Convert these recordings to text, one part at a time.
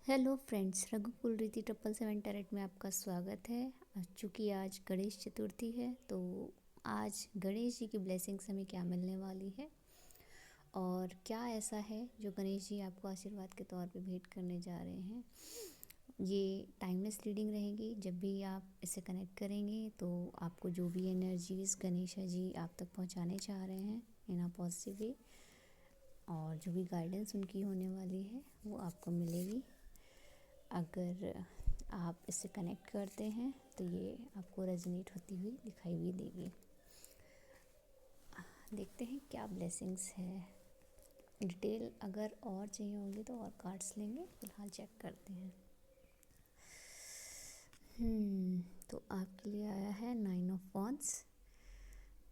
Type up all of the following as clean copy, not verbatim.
Hello friends, रघुकुल रीति 777 में आपका स्वागत है। चूँकि आज गणेश चतुर्थी है तो आज गणेश जी की ब्लेसिंग्स हमें क्या मिलने वाली है और क्या ऐसा है जो गणेश जी आपको आशीर्वाद के तौर पे भेंट करने जा रहे हैं। ये टाइमलेस रीडिंग रहेगी। जब भी आप इसे कनेक्ट करेंगे तो आपको जो भी एनर्जीज गणेश जी आप तक पहुंचाने चाह रहे हैं इन अ पॉजिटिव वे और जो भी गाइडेंस उनकी होने वाली है वो आपको मिलेगी। अगर आप इससे कनेक्ट करते हैं तो ये आपको रेजोनेट होती हुई दिखाई भी देगी। देखते हैं क्या ब्लेसिंग्स है। डिटेल अगर और चाहिए होंगी तो और कार्ड्स लेंगे, फिलहाल चेक करते हैं। तो आपके लिए आया है 9 ऑफ वॉन्ड्स।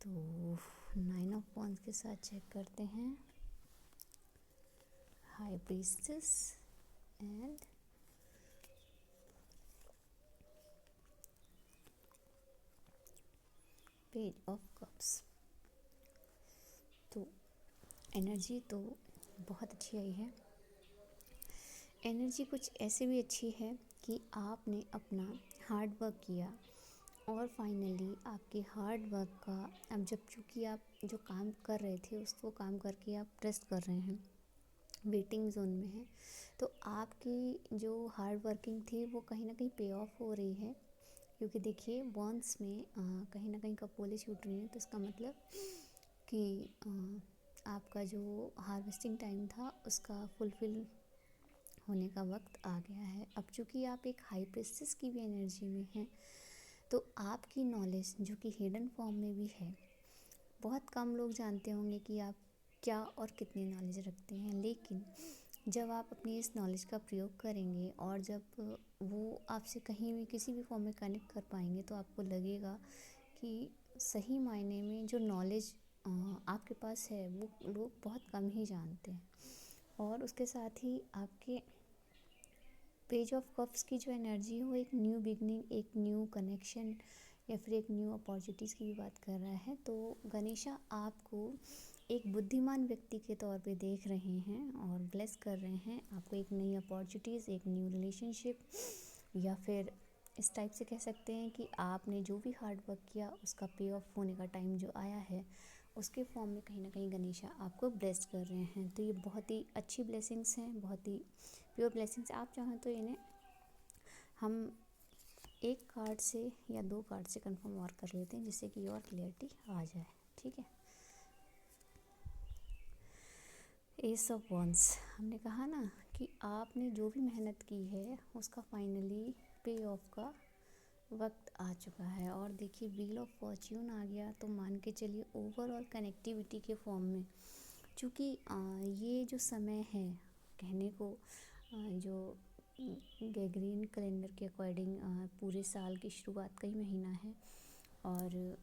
तो 9 ऑफ वॉन्ड्स के साथ चेक करते हैं high priestess and page of cups. तो एनर्जी तो बहुत अच्छी आई है। एनर्जी कुछ ऐसे भी अच्छी है कि आपने अपना हार्ड वर्क किया और फाइनली आपके हार्ड वर्क का अब जब चूँकि आप जो काम कर रहे थे उसको काम करके आप रेस्ट कर रहे हैं, वेटिंग जोन में हैं, तो आपकी जो हार्ड वर्किंग थी वो कहीं ना कहीं पे ऑफ हो रही है। क्योंकि देखिए वॉन्स में कहीं ना कहीं कपोले छूट रही हैं, तो इसका मतलब कि आपका जो हार्वेस्टिंग टाइम था उसका फुलफिल होने का वक्त आ गया है। अब चूँकि आप एक हाई प्रेस्टिस की भी एनर्जी में हैं तो आपकी नॉलेज जो कि हिडन फॉर्म में भी है, बहुत कम लोग जानते होंगे कि आप क्या और कितनी नॉलेज रखते हैं। लेकिन जब आप अपनी इस नॉलेज का प्रयोग करेंगे और जब वो आपसे कहीं भी किसी भी फॉर्म में कनेक्ट कर पाएंगे तो आपको लगेगा कि सही मायने में जो नॉलेज आपके पास है वो लोग बहुत कम ही जानते हैं। और उसके साथ ही आपके पेज ऑफ कप्स की जो एनर्जी है वो एक न्यू बिगनिंग, एक न्यू कनेक्शन या फिर एक न्यू अपॉर्चुनिटीज़ की भी बात कर रहा है। तो गणेशा आपको एक बुद्धिमान व्यक्ति के तौर पे देख रहे हैं और ब्लेस कर रहे हैं आपको एक नई अपॉर्चुनिटीज़, एक न्यू रिलेशनशिप, या फिर इस टाइप से कह सकते हैं कि आपने जो भी हार्ड वर्क किया उसका पे ऑफ होने का टाइम जो आया है उसके फॉर्म में कहीं ना कहीं गणेशा आपको ब्लेस कर रहे हैं। तो ये बहुत ही अच्छी ब्लेसिंग्स हैं, बहुत ही प्योर ब्लेसिंग्स। आप चाहें तो इन्हें हम एक कार्ड से या 2 कार्ड से कंफर्म और कर लेते हैं जिससे कि और क्लियरिटी आ जाए। ठीक है। एस ऑफ वॉन्ड्स, हमने कहा ना कि आपने जो भी मेहनत की है उसका फाइनली पे ऑफ का वक्त आ चुका है। और देखिए व्हील ऑफ फॉर्च्यून आ गया, तो मान के चलिए ओवरऑल कनेक्टिविटी के फॉर्म में, चूँकि ये जो समय है कहने को जो ग्रेगोरियन कैलेंडर के अकॉर्डिंग पूरे साल की शुरुआत का ही महीना है और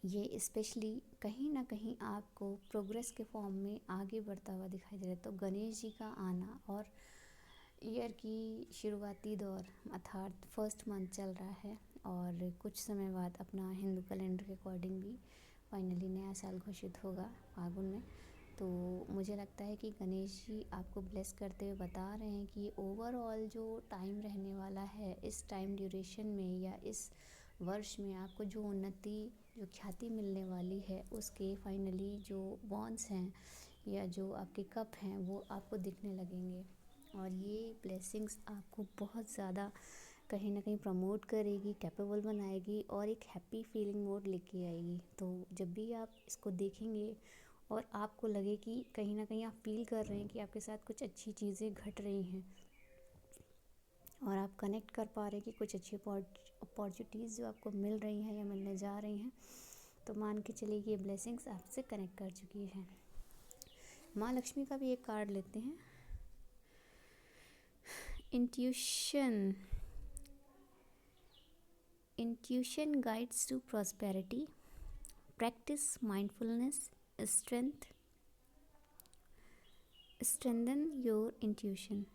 ये स्पेशली कहीं ना कहीं आपको प्रोग्रेस के फॉर्म में आगे बढ़ता हुआ दिखाई दे रहा है। तो गणेश जी का आना और ईयर की शुरुआती दौर अर्थात फर्स्ट मंथ चल रहा है और कुछ समय बाद अपना हिंदू कैलेंडर के अकॉर्डिंग भी फाइनली नया साल घोषित होगा फागुन में। तो मुझे लगता है कि गणेश जी आपको ब्लेस करते हुए बता रहे हैं कि ओवरऑल जो टाइम रहने वाला है इस टाइम ड्यूरेशन में या इस वर्ष में आपको जो उन्नति, जो ख्याति मिलने वाली है उसके फाइनली जो बॉन्ड्स हैं या जो आपके कप हैं वो आपको दिखने लगेंगे। और ये ब्लेसिंग्स आपको बहुत ज़्यादा कहीं ना कहीं प्रमोट करेगी, कैपेबल बनाएगी और एक हैप्पी फीलिंग मोड लेके आएगी। तो जब भी आप इसको देखेंगे और आपको लगे कि कहीं ना कहीं आप फील कर रहे हैं कि आपके साथ कुछ अच्छी चीज़ें घट रही हैं और आप कनेक्ट कर पा रहे हैं कि कुछ अच्छी अपॉर्चुनिटीज़ जो आपको मिल रही हैं या मिलने जा रही हैं, तो मान के चलिए कि ये ब्लेसिंग्स आपसे कनेक्ट कर चुकी हैं। माँ लक्ष्मी का भी एक कार्ड लेते हैं। Intuition, intuition guides to prosperity, practice mindfulness, strength, strengthen your intuition.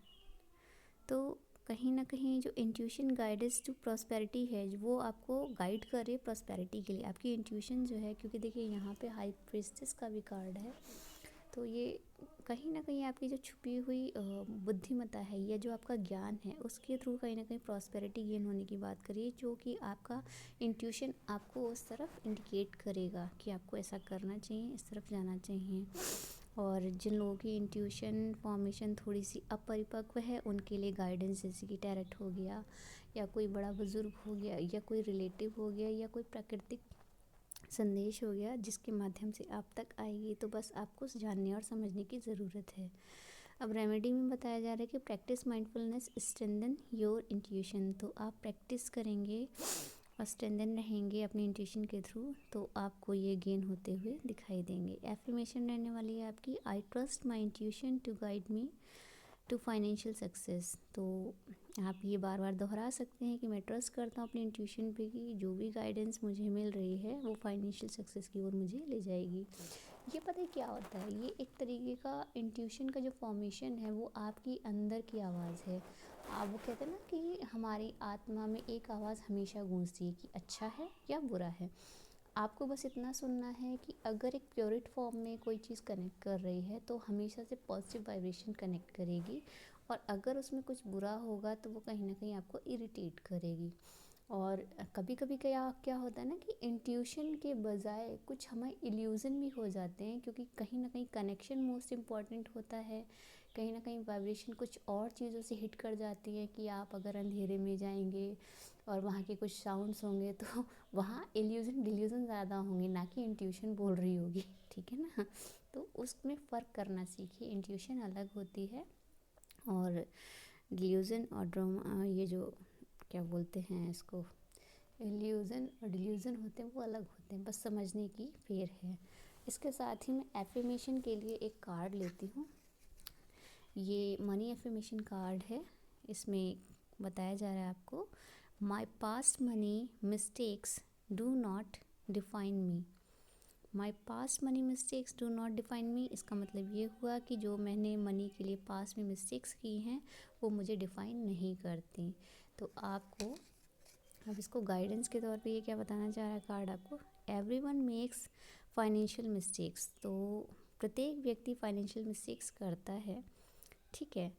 तो कहीं ना कहीं जो इंट्यूशन गाइडेंस टू प्रॉस्पेरिटी है वो आपको गाइड करे प्रॉस्पेरिटी के लिए, आपकी इंट्यूशन जो है। क्योंकि देखिए यहाँ पे हाई प्रीस्टेस का भी कार्ड है, तो ये कहीं ना कहीं आपकी जो छुपी हुई बुद्धिमत्ता है या जो आपका ज्ञान है उसके थ्रू कहीं ना कहीं प्रॉस्पेरिटी गेन होने की बात करिए, जो कि आपका इंट्यूशन आपको उस तरफ इंडिकेट करेगा कि आपको ऐसा करना चाहिए, इस तरफ जाना चाहिए। और जिन लोगों की इंट्यूशन फॉर्मेशन थोड़ी सी अपरिपक्व है उनके लिए गाइडेंस जैसे कि टैरेट हो गया, या कोई बड़ा बुजुर्ग हो गया, या कोई रिलेटिव हो गया, या कोई प्राकृतिक संदेश हो गया जिसके माध्यम से आप तक आएगी, तो बस आपको जानने और समझने की ज़रूरत है। अब रेमेडी में बताया जा रहा है कि practice mindfulness strengthen your intuition. तो आप प्रैक्टिस करेंगे और स्ट्रेंथन रहेंगे अपने इंट्यूशन के थ्रू, तो आपको ये गेन होते हुए दिखाई देंगे। एफर्मेशन रहने वाली है आपकी, I trust my intuition to guide me to financial success. तो आप ये बार बार दोहरा सकते हैं कि मैं ट्रस्ट करता हूँ अपनी इंट्यूशन पे कि जो भी गाइडेंस मुझे मिल रही है वो फाइनेंशियल सक्सेस की ओर मुझे ले जाएगी। ये पता है क्या होता है, ये एक तरीके का इंट्यूशन का जो फॉर्मेशन है वो आपकी अंदर की आवाज़ है। आप वो कहते हैं ना कि हमारी आत्मा में एक आवाज़ हमेशा गूंजती है कि अच्छा है या बुरा है। आपको बस इतना सुनना है कि अगर एक प्योरिट फॉर्म में कोई चीज़ कनेक्ट कर रही है तो हमेशा से पॉजिटिव वाइब्रेशन कनेक्ट करेगी, और अगर उसमें कुछ बुरा होगा तो वो कहीं ना कहीं आपको इरिटेट करेगी। और कभी कभी क्या क्या होता है ना कि इंट्यूशन के बजाय कुछ हमें इल्यूज़न भी हो जाते हैं, क्योंकि कहीं ना कहीं कनेक्शन मोस्ट इम्पॉर्टेंट होता है। कहीं ना कहीं वाइब्रेशन कुछ और चीज़ों से हिट कर जाती है कि आप अगर अंधेरे में जाएंगे और वहाँ के कुछ साउंड्स होंगे तो वहाँ इल्यूज़न डिल्यूज़न ज़्यादा होंगे, ना कि इंट्यूशन बोल रही होगी। ठीक है ना। तो उसमें फ़र्क करना सीखिए, इंट्यूशन अलग होती है और डिल्यूज़न और ड्रामा, ये जो क्या बोलते हैं इसको, इल्यूज़न और डिल्यूज़न होते हैं वो अलग होते हैं, बस समझने की फेर है। इसके साथ ही मैं एफर्मेशन के लिए एक कार्ड लेती हूँ। ये मनी एफर्मेशन कार्ड है। इसमें बताया जा रहा है आपको, my past money mistakes do not define me. My past money mistakes do not define मी, इसका मतलब ये हुआ कि जो मैंने मनी के लिए पास्ट में मिस्टेक्स की हैं वो मुझे डिफ़ाइन नहीं करती। तो आपको अब इसको गाइडेंस के तौर पे ये क्या बताना चाह रहा है कार्ड आपको, एवरीवन मेक्स फाइनेंशियल मिस्टेक्स। तो प्रत्येक व्यक्ति फाइनेंशियल मिस्टेक्स करता है, ठीक है,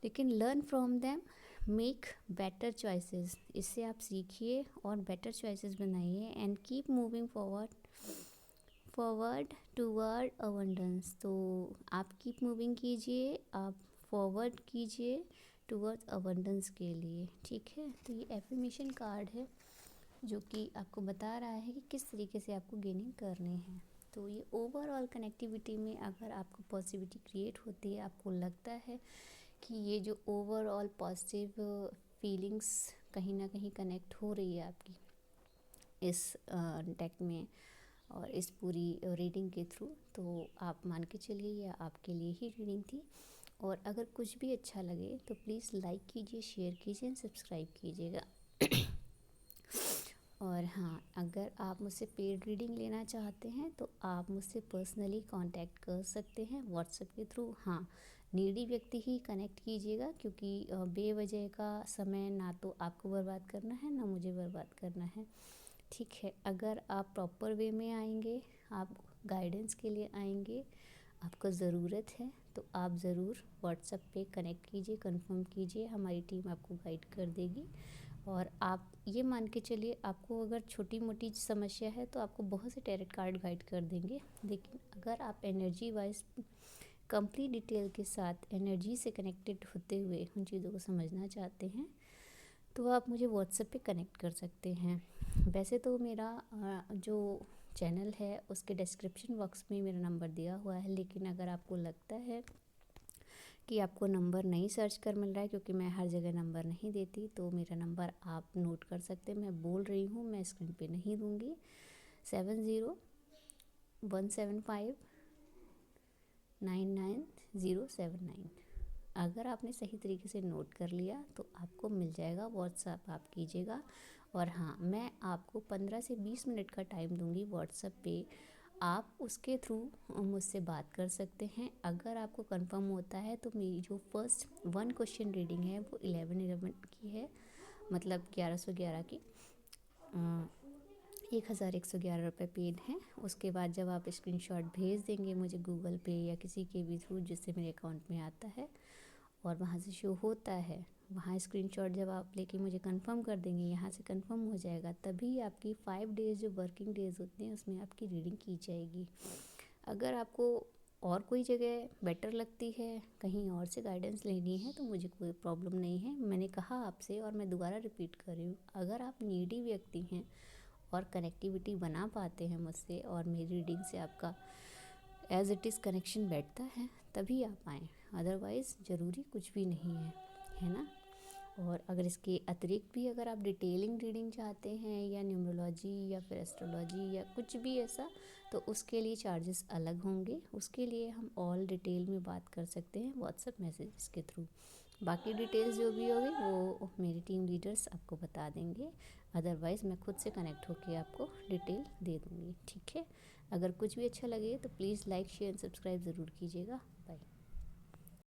लेकिन learn from them, make better choices. इससे आप सीखिए और बेटर चॉइसेस बनाइए and keep moving forward toward abundance. तो आप कीप मूविंग कीजिए, आप फॉरवर्ड कीजिए टूवर्ड्स अबंडेंस के लिए, ठीक है। तो ये एफर्मेशन कार्ड है जो कि आपको बता रहा है कि किस तरीके से आपको गेनिंग करनी है। तो ये ओवरऑल कनेक्टिविटी में अगर आपको पॉजिटिविटी क्रिएट होती है, आपको लगता है कि ये जो ओवरऑल पॉजिटिव फीलिंग्स कहीं ना कहीं कनेक्ट हो रही है आपकी इस डेक में और इस पूरी रीडिंग के थ्रू, तो आप मान के चलिए ये आपके लिए ही रीडिंग थी। और अगर कुछ भी अच्छा लगे तो प्लीज़ लाइक कीजिए, शेयर कीजिए एंड सब्सक्राइब कीजिएगा। और हाँ, अगर आप मुझसे पेड रीडिंग लेना चाहते हैं तो आप मुझसे पर्सनली कांटेक्ट कर सकते हैं व्हाट्सएप के थ्रू। हाँ, नीडी व्यक्ति ही कनेक्ट कीजिएगा, क्योंकि बेवजह का समय ना तो आपको बर्बाद करना है ना मुझे बर्बाद करना है, ठीक है। अगर आप प्रॉपर वे में आएंगे, आप गाइडेंस के लिए आएंगे, आपको ज़रूरत है, तो आप ज़रूर व्हाट्सएप पे कनेक्ट कीजिए, कंफर्म कीजिए, हमारी टीम आपको गाइड कर देगी। और आप ये मान के चलिए, आपको अगर छोटी मोटी समस्या है तो आपको बहुत से टैरेट कार्ड गाइड कर देंगे, लेकिन अगर आप एनर्जी वाइज कंप्लीट डिटेल के साथ एनर्जी से कनेक्टेड होते हुए उन चीज़ों को समझना चाहते हैं तो आप मुझे व्हाट्सएप पे कनेक्ट कर सकते हैं। वैसे तो मेरा जो चैनल है उसके डिस्क्रिप्शन बॉक्स में मेरा नंबर दिया हुआ है, लेकिन अगर आपको लगता है कि आपको नंबर नहीं सर्च कर मिल रहा है, क्योंकि मैं हर जगह नंबर नहीं देती, तो मेरा नंबर आप नोट कर सकते हैं। मैं बोल रही हूँ, मैं स्क्रीन पे नहीं दूँगी, 7017599079। अगर आपने सही तरीके से नोट कर लिया तो आपको मिल जाएगा, व्हाट्सएप आप कीजिएगा। और हाँ, मैं आपको 15 से 20 मिनट का टाइम दूंगी व्हाट्सएप पे, आप उसके थ्रू मुझसे बात कर सकते हैं। अगर आपको कंफर्म होता है तो मेरी जो फर्स्ट 1 क्वेश्चन रीडिंग है वो 11/11 की है, मतलब 1111 की। 1111 रुपये पेड हैं। उसके बाद जब आप स्क्रीनशॉट भेज देंगे मुझे गूगल पे या किसी के भी थ्रू जिससे मेरे अकाउंट में आता है और वहाँ से शो होता है, वहाँ स्क्रीनशॉट जब आप लेके मुझे कंफर्म कर देंगे, यहाँ से कंफर्म हो जाएगा, तभी आपकी 5 डेज़ जो वर्किंग डेज़ होते हैं उसमें आपकी रीडिंग की जाएगी। अगर आपको और कोई जगह बेटर लगती है, कहीं और से गाइडेंस लेनी है, तो मुझे कोई प्रॉब्लम नहीं है। मैंने कहा आपसे और मैं दोबारा रिपीट कर रही हूँ, अगर आप नीडी व्यक्ति हैं और कनेक्टिविटी बना पाते हैं मुझसे और मेरी रीडिंग से आपका एज़ इट इज़ कनेक्शन बैठता है, तभी आप आएँ, अदरवाइज़ ज़रूरी कुछ भी नहीं है ना। और अगर इसके अतिरिक्त भी अगर आप डिटेलिंग रीडिंग चाहते हैं या न्यूमरोलॉजी या फिर एस्ट्रोलॉजी या कुछ भी ऐसा, तो उसके लिए चार्जेस अलग होंगे। उसके लिए हम ऑल डिटेल में बात कर सकते हैं व्हाट्सएप मैसेजेस के थ्रू। बाकी डिटेल्स जो भी होगी वो मेरी टीम लीडर्स आपको बता देंगे, अदरवाइज़ मैं खुद से कनेक्ट होकर आपको डिटेल दे दूँगी, ठीक है। अगर कुछ भी अच्छा लगे तो please like share and subscribe ज़रूर कीजिएगा।